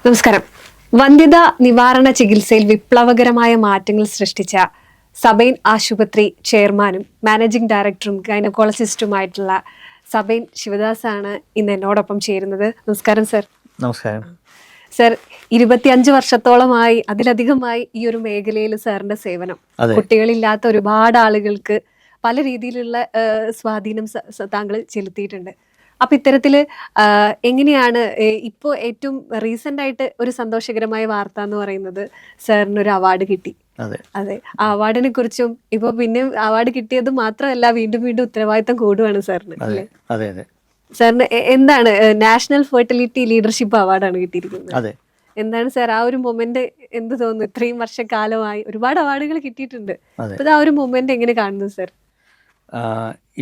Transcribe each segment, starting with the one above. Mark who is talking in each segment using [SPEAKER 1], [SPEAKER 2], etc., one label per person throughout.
[SPEAKER 1] നമസ്കാരം. വന്ധ്യതാ നിവാരണ ചികിത്സയിൽ വിപ്ലവകരമായ മാറ്റങ്ങൾ സൃഷ്ടിച്ച സബൈൻ ആശുപത്രി ചെയർമാനും മാനേജിംഗ് ഡയറക്ടറും ഗൈനക്കോളജിസ്റ്റുമായിട്ടുള്ള സബൈൻ ശിവദാസാണ് ഇന്ന് എന്നോടൊപ്പം ചേരുന്നത്. നമസ്കാരം സർ.
[SPEAKER 2] നമസ്കാരം
[SPEAKER 1] സർ. 25 വർഷത്തോളമായി അതിലധികമായി ഈ ഒരു മേഖലയിൽ സാറിന്റെ സേവനം, കുട്ടികളില്ലാത്ത ഒരുപാട് ആളുകൾക്ക് പല രീതിയിലുള്ള സ്വാധീനം താങ്കൾ ചെലുത്തിയിട്ടുണ്ട്. അപ്പൊ ഇത്തരത്തില് എങ്ങനെയാണ് ഇപ്പോ ഏറ്റവും റീസെന്റ് ആയിട്ട് ഒരു സന്തോഷകരമായ വാർത്ത എന്ന് പറയുന്നത് സാറിന് ഒരു അവാർഡ് കിട്ടി. അതെ, ആ അവാർഡിനെ കുറിച്ചും ഇപ്പൊ പിന്നെ അവാർഡ് കിട്ടിയത് മാത്രമല്ല, വീണ്ടും വീണ്ടും ഉത്തരവാദിത്തം കൂടുകയാണ് സാറിന്. സാറിന് എന്താണ് നാഷണൽ ഫെർട്ടിലിറ്റി ലീഡർഷിപ്പ് അവാർഡാണ് കിട്ടിയിരിക്കുന്നത്. എന്താണ് സാർ ആ ഒരു മൊമെന്റ്, എന്ത് തോന്നുന്നു? ഇത്രയും വർഷക്കാലമായി ഒരുപാട് അവാർഡുകൾ കിട്ടിയിട്ടുണ്ട്. അപ്പൊ ആ ഒരു മൊമെന്റ് എങ്ങനെ കാണുന്നു സാർ?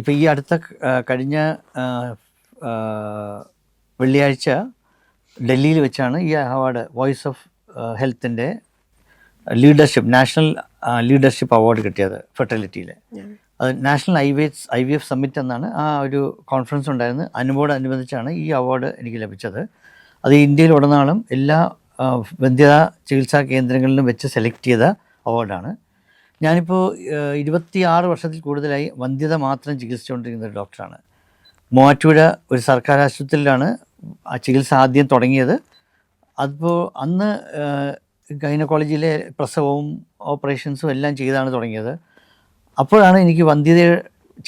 [SPEAKER 2] ഇപ്പൊ ഈ അടുത്ത കഴിഞ്ഞ വെള്ളിയാഴ്ച ഡൽഹിയിൽ വെച്ചാണ് ഈ അവാർഡ് വോയിസ് ഓഫ് ഹെൽത്തിൻ്റെ ലീഡർഷിപ്പ്, നാഷണൽ ലീഡർഷിപ്പ് അവാർഡ് കിട്ടിയത് ഫെർട്ടിലിറ്റിയിൽ. അത് നാഷണൽ IVF സമ്മിറ്റ് എന്നാണ് ആ ഒരു കോൺഫറൻസ് ഉണ്ടായിരുന്നത്. അനുബന്ധിച്ചാണ് ഈ അവാർഡ് എനിക്ക് ലഭിച്ചത്. അത് ഇന്ത്യയിലുടനീളം എല്ലാ വന്ധ്യതാ ചികിത്സാ കേന്ദ്രങ്ങളിലും വെച്ച് സെലക്ട് ചെയ്ത അവാർഡാണ്. ഞാനിപ്പോൾ 26 വർഷത്തിൽ കൂടുതലായി വന്ധ്യത മാത്രം ചികിത്സിച്ചുകൊണ്ടിരിക്കുന്ന ഒരു ഡോക്ടറാണ്. മൂവാറ്റുപുഴ ഒരു സർക്കാർ ആശുപത്രിയിലാണ് ആ ചികിത്സ ആദ്യം തുടങ്ങിയത്. അതിപ്പോൾ അന്ന് ഗൈനക്കോളജിയിലെ പ്രസവവും ഓപ്പറേഷൻസും എല്ലാം ചെയ്താണ് തുടങ്ങിയത്. അപ്പോഴാണ് എനിക്ക് വന്ധ്യത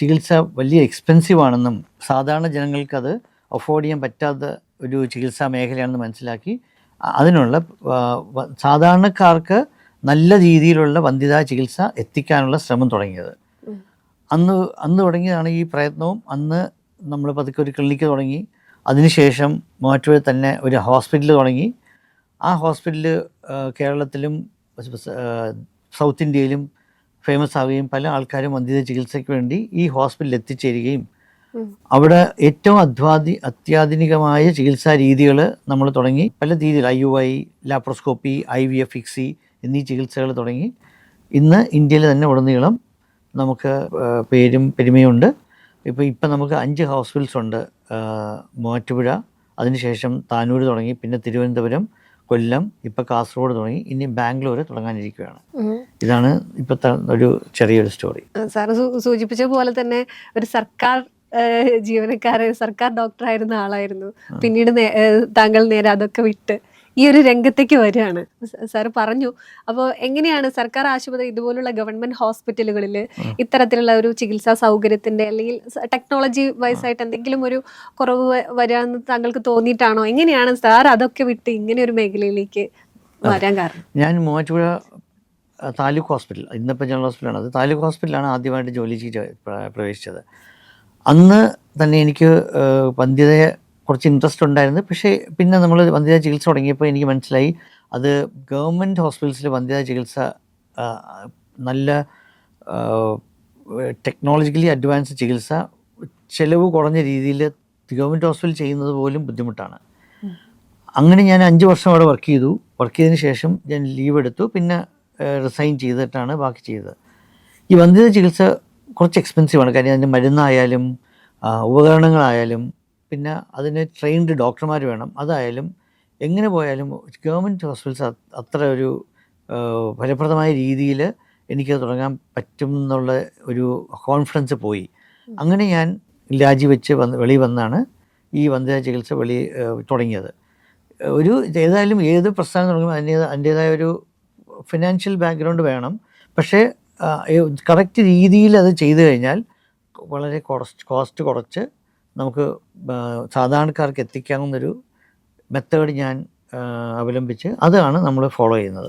[SPEAKER 2] ചികിത്സ വലിയ എക്സ്പെൻസീവ് ആണെന്നും സാധാരണ ജനങ്ങൾക്കത് അഫോർഡ് ചെയ്യാൻ പറ്റാത്ത ഒരു ചികിത്സാ മേഖലയാണെന്ന് മനസ്സിലാക്കി അതിനുള്ള സാധാരണക്കാർക്ക് നല്ല രീതിയിലുള്ള വന്ധ്യതാ ചികിത്സ എത്തിക്കാനുള്ള ശ്രമം തുടങ്ങിയത്. അന്ന് തുടങ്ങിയതാണ് ഈ പ്രയത്നവും. അന്ന് നമ്മൾ പതുക്കെ ഒരു ക്ലിനിക്ക് തുടങ്ങി. അതിനുശേഷം മൂവാറ്റുപുഴ തന്നെ ഒരു ഹോസ്പിറ്റൽ തുടങ്ങി. ആ ഹോസ്പിറ്റൽ കേരളത്തിലും സൗത്ത് ഇന്ത്യയിലും ഫേമസ് ആവുകയും പല ആൾക്കാരും വന്ധ്യത ചികിത്സയ്ക്ക് വേണ്ടി ഈ ഹോസ്പിറ്റലിൽ എത്തിച്ചേരുകയും അവിടെ ഏറ്റവും അത്യാധുനികമായ ചികിത്സാ രീതികൾ നമ്മൾ തുടങ്ങി. പല രീതിയിൽ IUI, ലാപ്രോസ്കോപ്പി, IVF, ICSI എന്നീ ചികിത്സകൾ തുടങ്ങി. ഇന്ന് ഇന്ത്യയിൽ തന്നെ ഉടനീളം നമുക്ക് പേരും പെരുമയുണ്ട്. ഇപ്പം നമുക്ക് 5 ഹോസ്പിറ്റൽസ് ഉണ്ട്. മൂവാറ്റുപുഴ, അതിനുശേഷം താനൂർ തുടങ്ങി, പിന്നെ തിരുവനന്തപുരം, കൊല്ലം, ഇപ്പം കാസർഗോഡ് തുടങ്ങി, ഇനി ബാംഗ്ലൂർ തുടങ്ങാനിരിക്കുകയാണ്. ഇതാണ് ഇപ്പോഴത്തെ ഒരു ചെറിയൊരു സ്റ്റോറി.
[SPEAKER 1] സാറ് സൂചിപ്പിച്ച പോലെ തന്നെ ഒരു സർക്കാർ സർക്കാർ ഡോക്ടറായിരുന്ന ആളായിരുന്നു. പിന്നീട് താങ്കൾ നേരെ അതൊക്കെ വിട്ട് ഈ ഒരു രംഗത്തേക്ക് വരികയാണ്. സാറ് പറഞ്ഞു. അപ്പോൾ എങ്ങനെയാണ് സർക്കാർ ആശുപത്രി, ഇതുപോലുള്ള ഗവൺമെന്റ് ഹോസ്പിറ്റലുകളിൽ ഇത്തരത്തിലുള്ള ഒരു ചികിത്സാ സൗകര്യത്തിന്റെ അല്ലെങ്കിൽ ടെക്നോളജി വൈസ് ആയിട്ട് എന്തെങ്കിലും ഒരു കുറവ് വരാമെന്ന് താങ്കൾക്ക് തോന്നിയിട്ടാണോ? എങ്ങനെയാണ് സാർ അതൊക്കെ വിട്ട് ഇങ്ങനെ ഒരു മേഖലയിലേക്ക് വരാൻ കാരണം?
[SPEAKER 2] ഞാൻ മൂവാറ്റുപുഴ താലൂക്ക് ഹോസ്പിറ്റൽ, ഇന്നിപ്പോൾ ജനറൽ ഹോസ്പിറ്റലാണ്, അത് താലൂക്ക് ഹോസ്പിറ്റലാണ് ആദ്യമായിട്ട് ജോലി ചെയ്ത് പ്രവേശിച്ചത്. അന്ന് തന്നെ എനിക്ക് വന്ധ്യതയെ കുറച്ച് ഇൻട്രസ്റ്റ് ഉണ്ടായിരുന്നു. പക്ഷേ പിന്നെ നമ്മൾ വന്ധ്യതാ ചികിത്സ തുടങ്ങിയപ്പോൾ എനിക്ക് മനസ്സിലായി അത് ഗവൺമെൻറ് ഹോസ്പിറ്റൽസിൽ വന്ധ്യതാ ചികിത്സ നല്ല ടെക്നോളജിക്കലി അഡ്വാൻസ് ചികിത്സ ചിലവ് കുറഞ്ഞ രീതിയിൽ ഗവൺമെൻറ് ഹോസ്പിറ്റൽ ചെയ്യുന്നത് പോലും ബുദ്ധിമുട്ടാണ്. അങ്ങനെ ഞാൻ 5 വർഷം അവിടെ വർക്ക് ചെയ്തതിന് ശേഷം ഞാൻ ലീവ് എടുത്തു. പിന്നെ റിസൈൻ ചെയ്തിട്ടാണ് ബാക്കി ചെയ്തത്. ഈ വന്ധ്യതാ ചികിത്സ കുറച്ച് എക്സ്പെൻസീവാണ്. കാര്യം അതിൻ്റെ മരുന്നായാലും ഉപകരണങ്ങളായാലും പിന്നെ അതിന് ട്രെയിൻഡ് ഡോക്ടർമാർ വേണം. അതായാലും എങ്ങനെ പോയാലും ഗവൺമെൻറ് ഹോസ്പിറ്റൽസ് അത്ര ഒരു ഫലപ്രദമായ രീതിയിൽ എനിക്ക് തുടങ്ങാൻ പറ്റും എന്നുള്ള ഒരു കോൺഫിഡൻസ് പോയി. അങ്ങനെ ഞാൻ രാജിവെച്ച് വെളിയിൽ വന്നാണ് ഈ വന്ധ്യതാ ചികിത്സ തുടങ്ങിയത്. ഏതായാലും ഏത് പ്രസ്ഥാനം തുടങ്ങുമ്പോൾ അതിൻ്റേതായ ഒരു ഫിനാൻഷ്യൽ ബാക്ക്ഗ്രൗണ്ട് വേണം. പക്ഷേ കറക്റ്റ് രീതിയിൽ അത് ചെയ്തു കഴിഞ്ഞാൽ വളരെ കോസ്റ്റ് കുറച്ച് നമുക്ക് സാധാരണക്കാർക്ക് എത്തിക്കാവുന്നൊരു മെത്തേഡ് ഞാൻ അവലംബിച്ച് അതാണ് നമ്മൾ ഫോളോ ചെയ്യുന്നത്.